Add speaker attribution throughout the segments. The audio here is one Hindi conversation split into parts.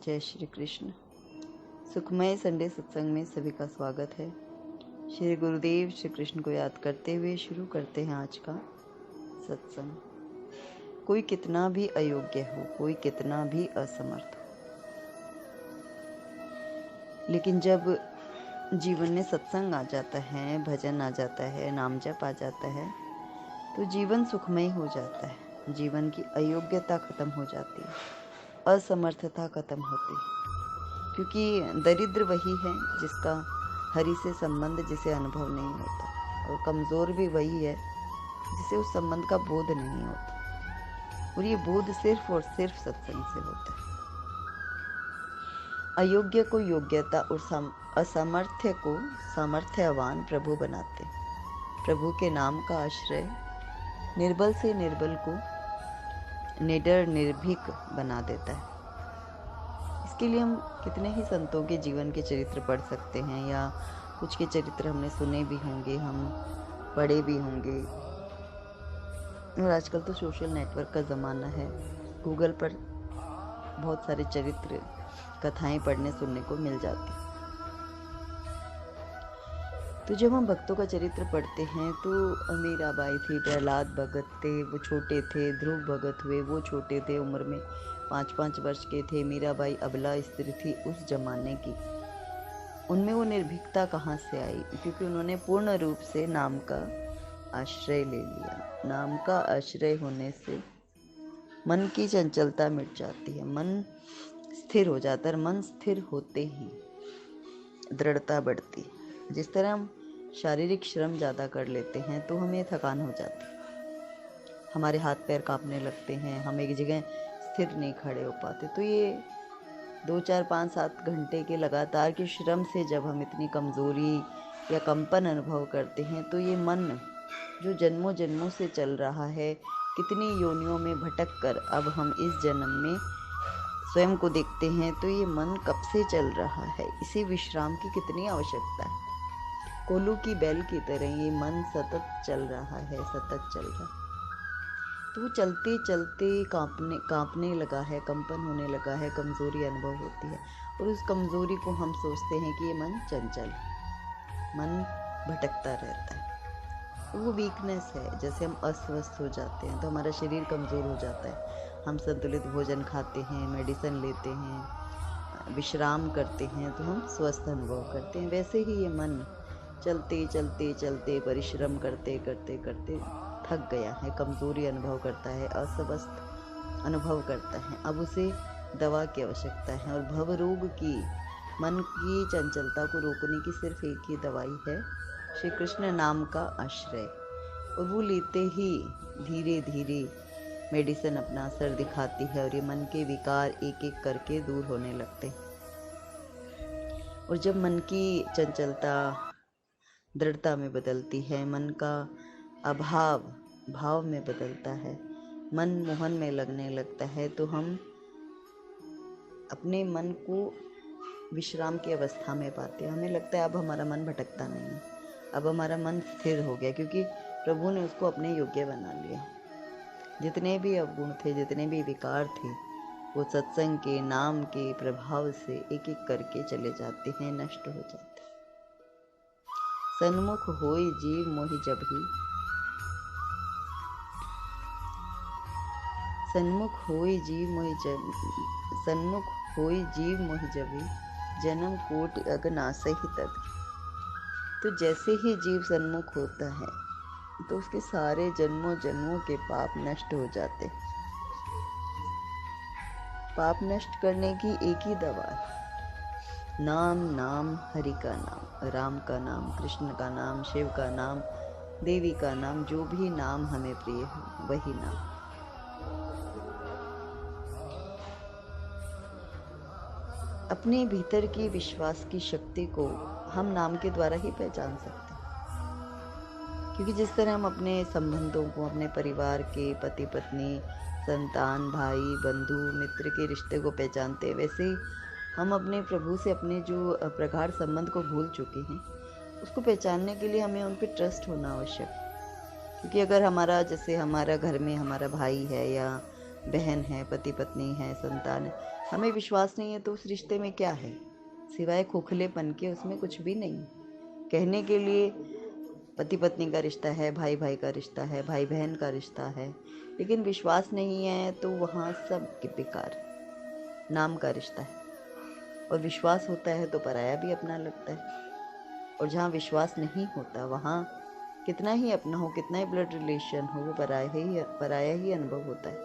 Speaker 1: जय श्री कृष्ण। सुखमय संडे सत्संग में सभी का स्वागत है। श्री गुरुदेव श्री कृष्ण को याद करते हुए शुरू करते हैं आज का सत्संग। कोई कितना भी अयोग्य हो, कोई कितना भी असमर्थ हो, लेकिन जब जीवन में सत्संग आ जाता है, भजन आ जाता है, नाम जप आ जाता है, तो जीवन सुखमय हो जाता है। जीवन की अयोग्यता खत्म हो जाती है, असमर्थता खत्म होती है, क्योंकि दरिद्र वही है जिसका हरि से संबंध जिसे अनुभव नहीं होता, और कमज़ोर भी वही है जिसे उस संबंध का बोध नहीं होता, और ये बोध सिर्फ और सिर्फ सत्संग से होता है। अयोग्य को योग्यता और असमर्थ्य को सामर्थ्यवान प्रभु बनाते। प्रभु के नाम का आश्रय निर्बल से निर्बल को निडर निर्भीक बना देता है। इसके लिए हम कितने ही संतों के जीवन के चरित्र पढ़ सकते हैं, या कुछ के चरित्र हमने सुने भी होंगे, हम पढ़े भी होंगे। और आजकल तो सोशल नेटवर्क का ज़माना है, गूगल पर बहुत सारे चरित्र कथाएं पढ़ने सुनने को मिल जाती हैं। तो जब हम भक्तों का चरित्र पढ़ते हैं तो मीराबाई थी, प्रहलाद भगत थे, वो छोटे थे, ध्रुव भगत हुए, वो छोटे थे, उम्र में 5-5 वर्ष के थे। मीराबाई अबला स्त्री थी उस जमाने की। उनमें वो निर्भीकता कहाँ से आई? क्योंकि उन्होंने पूर्ण रूप से नाम का आश्रय ले लिया। नाम का आश्रय होने से मन की चंचलता मिट जाती है, मन स्थिर हो जाता है। मन स्थिर होते ही दृढ़ता बढ़ती है। जिस तरह हम शारीरिक श्रम ज़्यादा कर लेते हैं तो हमें थकान हो जाती है, हमारे हाथ पैर कांपने लगते हैं, हम एक जगह स्थिर नहीं खड़े हो पाते। तो ये 2-4-5-7 घंटे के लगातार के श्रम से जब हम इतनी कमज़ोरी या कंपन अनुभव करते हैं, तो ये मन जो जन्मों जन्मों से चल रहा है, कितनी योनियों में भटक कर अब हम इस जन्म में स्वयं को देखते हैं, तो ये मन कब से चल रहा है, इसी विश्राम की कितनी आवश्यकता है। कोल्हू की बैल की तरह ये मन सतत चल रहा है, सतत चल रहा है। तो वो चलते चलते कांपने लगा है, कंपन होने लगा है, कमज़ोरी अनुभव होती है, और उस कमज़ोरी को हम सोचते हैं कि ये मन चंचल है, मन भटकता रहता है। वो वीकनेस है। जैसे हम अस्वस्थ हो जाते हैं तो हमारा शरीर कमज़ोर हो जाता है, हम संतुलित भोजन खाते हैं, मेडिसिन लेते हैं, विश्राम करते हैं, तो हम स्वस्थ अनुभव करते हैं। वैसे ही ये मन चलते चलते चलते, परिश्रम करते करते करते थक गया है, कमज़ोरी अनुभव करता है, अस्वस्थ अनुभव करता है। अब उसे दवा की आवश्यकता है, और भव रोग की, मन की चंचलता को रोकने की सिर्फ एक ही दवाई है, श्री कृष्ण नाम का आश्रय। और वो लेते ही धीरे धीरे मेडिसिन अपना असर दिखाती है, और ये मन के विकार एक एक करके दूर होने लगते हैं। और जब मन की चंचलता दृढ़ता में बदलती है, मन का अभाव भाव में बदलता है, मन मोहन में लगने लगता है, तो हम अपने मन को विश्राम की अवस्था में पाते हैं। हमें लगता है अब हमारा मन भटकता नहीं है, अब हमारा मन स्थिर हो गया, क्योंकि प्रभु ने उसको अपने योग्य बना लिया। जितने भी अवगुण थे, जितने भी विकार थे, वो सत्संग के नाम के प्रभाव से एक एक करके चले जाते हैं, नष्ट हो जाते हैं। सन्मुख होई जीव मोहि जभी, सन्मुख होई जीव मोहि जभी, जन्म कोटि अगनासहि तभी। तो जैसे ही जीव सन्मुख होता है तो उसके सारे जन्मों जन्मों के पाप नष्ट हो जाते हैं। पाप नष्ट करने की एक ही दवा है, नाम। नाम हरि का नाम, राम का नाम, कृष्ण का नाम, शिव का नाम, देवी का नाम, जो भी नाम हमें प्रिय हो वही नाम। अपने भीतर की विश्वास की शक्ति को हम नाम के द्वारा ही पहचान सकते हैं, क्योंकि जिस तरह हम अपने संबंधों को, अपने परिवार के पति पत्नी, संतान, भाई, बंधु, मित्र के रिश्ते को पहचानते हैं, वैसे ही हम अपने प्रभु से अपने जो प्रगाढ़ संबंध को भूल चुके हैं, उसको पहचानने के लिए हमें उन पर ट्रस्ट होना आवश्यक है। क्योंकि अगर हमारा, जैसे हमारा घर में हमारा भाई है या बहन है, पति पत्नी है, संतान है, हमें विश्वास नहीं है तो उस रिश्ते में क्या है? सिवाय खोखलेपन के उसमें कुछ भी नहीं। कहने के लिए पति पत्नी का रिश्ता है, भाई भाई का रिश्ता है, भाई बहन का रिश्ता है, लेकिन विश्वास नहीं है तो वहाँ सब बेकार, नाम का रिश्ता है। और विश्वास होता है तो पराया भी अपना लगता है, और जहाँ विश्वास नहीं होता वहाँ कितना ही अपना हो, कितना ही ब्लड रिलेशन हो, वो पराया ही अनुभव होता है।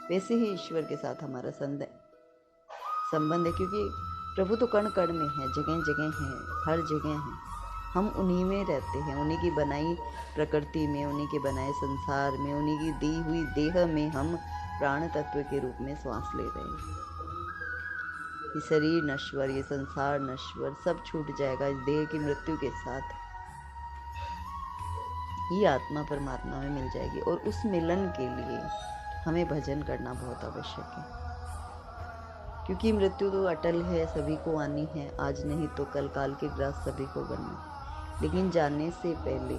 Speaker 1: वैसे ही ईश्वर के साथ हमारा संबंध है, क्योंकि प्रभु तो कण कण में है, जगह जगह है, हर जगह है। हम उन्हीं में रहते हैं, उन्हीं की बनाई प्रकृति में, उन्हीं के बनाए संसार में, उन्हीं की दी हुई देह में हम प्राण तत्व के रूप में श्वास ले रहे हैं। ये शरीर नश्वर, ये संसार नश्वर, सब छूट जाएगा इस देह की मृत्यु के साथ। ये आत्मा परमात्मा में मिल जाएगी, और उस मिलन के लिए हमें भजन करना बहुत आवश्यक है, क्योंकि मृत्यु तो अटल है, सभी को आनी है, आज नहीं तो कल, काल के ग्रास सभी को बनना। लेकिन जाने से पहले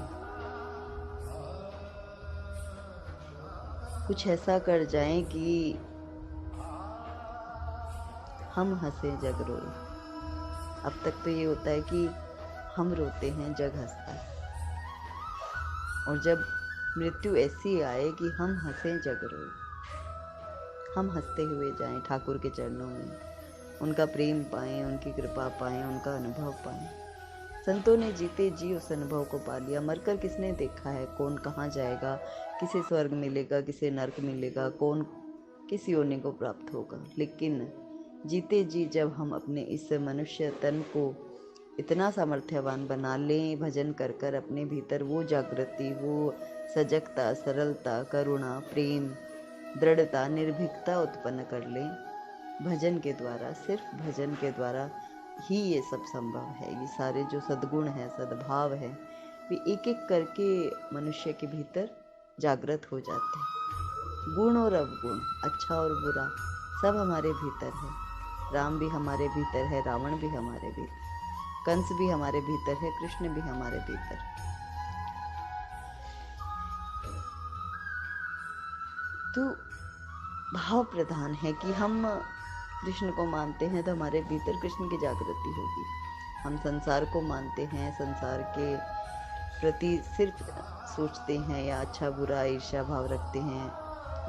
Speaker 1: कुछ ऐसा कर जाएं कि हम हंसे जग रोए। अब तक तो ये होता है कि हम रोते हैं, जग हंसता है, और जब मृत्यु ऐसी आए कि हम हंसे जग रोए, हम हंसते हुए जाएं ठाकुर के चरणों में, उनका प्रेम पाएं, उनकी कृपा पाएं, उनका अनुभव पाएं। संतों ने जीते जी उस अनुभव को पा लिया। मरकर किसने देखा है कौन कहाँ जाएगा, किसे स्वर्ग मिलेगा, किसे नरक मिलेगा, कौन किस योनि को प्राप्त होगा। लेकिन जीते जी जब हम अपने इस मनुष्य तन को इतना सामर्थ्यवान बना लें, भजन कर कर अपने भीतर वो जागृति, वो सजगता, सरलता, करुणा, प्रेम, दृढ़ता, निर्भीकता उत्पन्न कर लें, भजन के द्वारा, सिर्फ भजन के द्वारा ही ये सब संभव है। ये सारे जो सद्गुण हैं, सद्भाव है, वे एक एक करके मनुष्य के भीतर जागृत हो जाते हैं। गुण और अवगुण, अच्छा और बुरा, सब हमारे भीतर है। राम भी हमारे भीतर है, रावण भी हमारे भीतर, कंस भी हमारे भीतर है, कृष्ण भी हमारे भीतर। तो भाव प्रधान है कि हम कृष्ण को मानते हैं तो हमारे भीतर कृष्ण की जागृति होगी। हम संसार को मानते हैं, संसार के प्रति सिर्फ सोचते हैं या अच्छा बुरा ईर्ष्या भाव रखते हैं,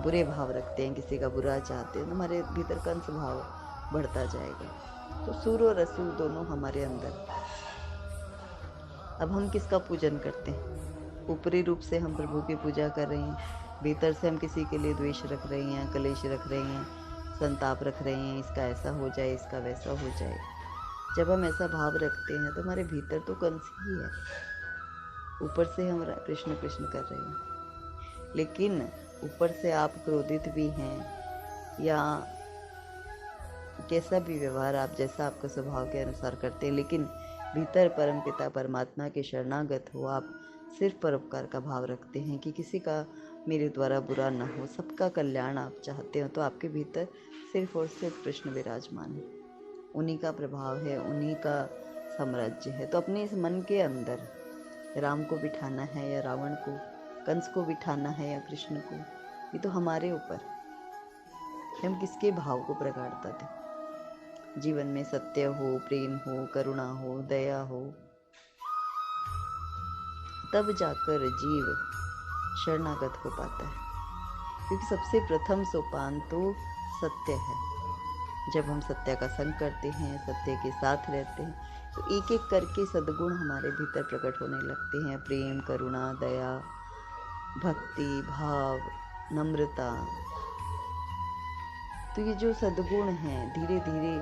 Speaker 1: बुरे भाव रखते हैं, किसी का बुरा चाहते हैं, तो हमारे भीतर कंस भाव बढ़ता जाएगा। तो सूर और असुर दोनों हमारे अंदर। अब हम किसका पूजन करते हैं? ऊपरी रूप से हम प्रभु की पूजा कर रहे हैं, भीतर से हम किसी के लिए द्वेष रख रहे हैं, कलेश रख रहे हैं, संताप रख रहे हैं, इसका ऐसा हो जाए, इसका वैसा हो जाए। जब हम ऐसा भाव रखते हैं तो हमारे भीतर तो कंस ही है, ऊपर से हम कृष्ण कृष्ण कर रहे हैं। लेकिन ऊपर से आप क्रोधित भी हैं या कैसा भी व्यवहार आप, जैसा आपका स्वभाव के अनुसार करते हैं, लेकिन भीतर परमपिता परमात्मा के शरणागत हो, आप सिर्फ परोपकार का भाव रखते हैं कि किसी का मेरे द्वारा बुरा ना हो, सबका कल्याण आप चाहते हो, तो आपके भीतर सिर्फ और सिर्फ कृष्ण विराजमान है, उन्हीं का प्रभाव है, उन्हीं का साम्राज्य है। तो अपने इस मन के अंदर राम को बिठाना है या रावण को, कंस को बिठाना है या कृष्ण को, ये तो हमारे ऊपर, हम किसके भाव को प्रगाढ़ता दें। जीवन में सत्य हो, प्रेम हो, करुणा हो, दया हो, तब जाकर जीव शरणागत हो पाता है। क्योंकि सबसे प्रथम सोपान तो सत्य है। जब हम सत्य का संग करते हैं, सत्य के साथ रहते हैं, तो एक एक करके सद्गुण हमारे भीतर प्रकट होने लगते हैं। प्रेम, करुणा, दया, भक्ति, भाव, नम्रता। तो ये जो सद्गुण हैं, धीरे धीरे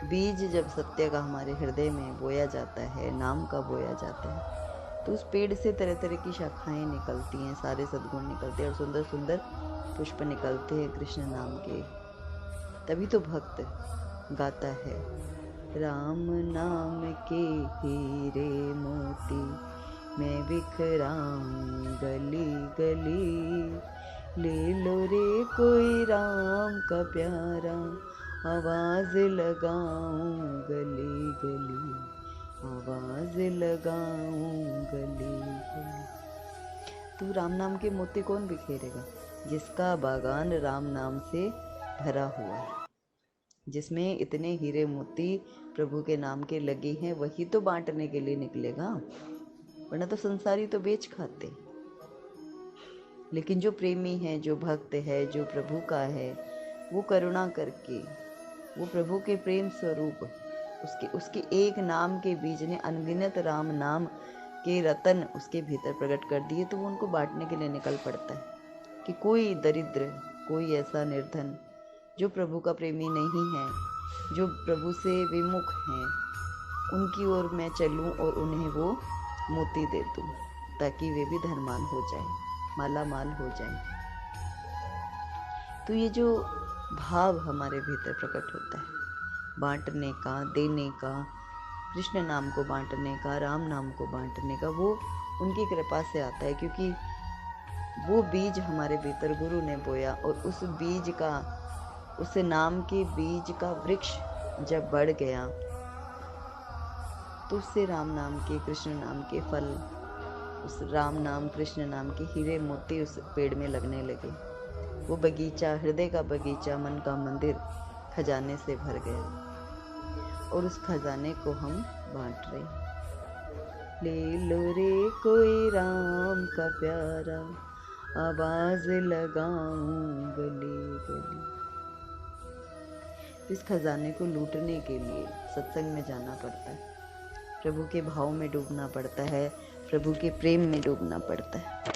Speaker 1: बीज जब सत्य का हमारे हृदय में बोया जाता है, नाम का बोया जाता है, तो उस पेड़ से तरह तरह की शाखाएं निकलती हैं, सारे सद्गुण निकलते हैं और सुंदर सुंदर पुष्प निकलते हैं कृष्ण नाम के। तभी तो भक्त गाता है, राम नाम के हीरे मोती मैं बिखराऊं गली गली, ले लो रे कोई राम का प्यारा, आवाज लगाऊं गली गली, आवाज लगाऊं गली गली। तू राम नाम के मोती कौन बिखेरेगा? जिसका बागान राम नाम से भरा हुआ है, जिसमें इतने हीरे मोती प्रभु के नाम के लगे हैं, वही तो बांटने के लिए निकलेगा, वरना तो संसारी तो बेच खाते। लेकिन जो प्रेमी है, जो भक्त है, जो प्रभु का है, वो करुणा करके, वो प्रभु के प्रेम स्वरूप, उसके एक नाम के बीज ने अनगिनत राम नाम के रतन उसके भीतर प्रकट कर दिए, तो वो उनको बांटने के लिए निकल पड़ता है कि कोई दरिद्र, कोई ऐसा निर्धन जो प्रभु का प्रेमी नहीं है, जो प्रभु से विमुख हैं, उनकी ओर मैं चलूं और उन्हें वो मोती दे दूं, ताकि वे भी धनवान हो जाएं, माला माल हो जाएं। तो ये जो भाव हमारे भीतर प्रकट होता है, बांटने का, देने का, कृष्ण नाम को बांटने का, राम नाम को बांटने का, वो उनकी कृपा से आता है, क्योंकि वो बीज हमारे भीतर गुरु ने बोया, और उस बीज का, उस नाम के बीज का वृक्ष जब बढ़ गया, तो उससे राम नाम के, कृष्ण नाम के फल, उस राम नाम, कृष्ण नाम के हीरे मोती उस पेड़ में लगने लगे। वो बगीचा, हृदय का बगीचा, मन का मंदिर खजाने से भर गया, और उस खजाने को हम बांट रहे। ले लो रे कोई राम का प्यारा, आवाज लगाऊं गली गली। इस खजाने को लूटने के लिए सत्संग में जाना पड़ता है, प्रभु के भाव में डूबना पड़ता है, प्रभु के प्रेम में डूबना पड़ता है,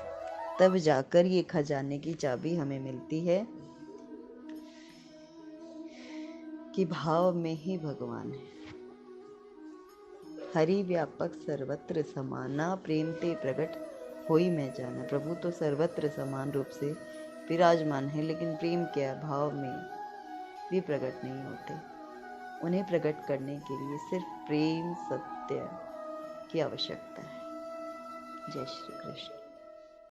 Speaker 1: तब जाकर ये खजाने की चाबी हमें मिलती है कि भाव में ही भगवान है। हरि व्यापक सर्वत्र समाना, प्रेम ते प्रकट होई मैं जाना। प्रभु तो सर्वत्र समान रूप से विराजमान है, लेकिन प्रेम क्या, भाव में भी प्रकट नहीं होते। उन्हें प्रकट करने के लिए सिर्फ प्रेम, सत्य की आवश्यकता है। जय श्री कृष्ण।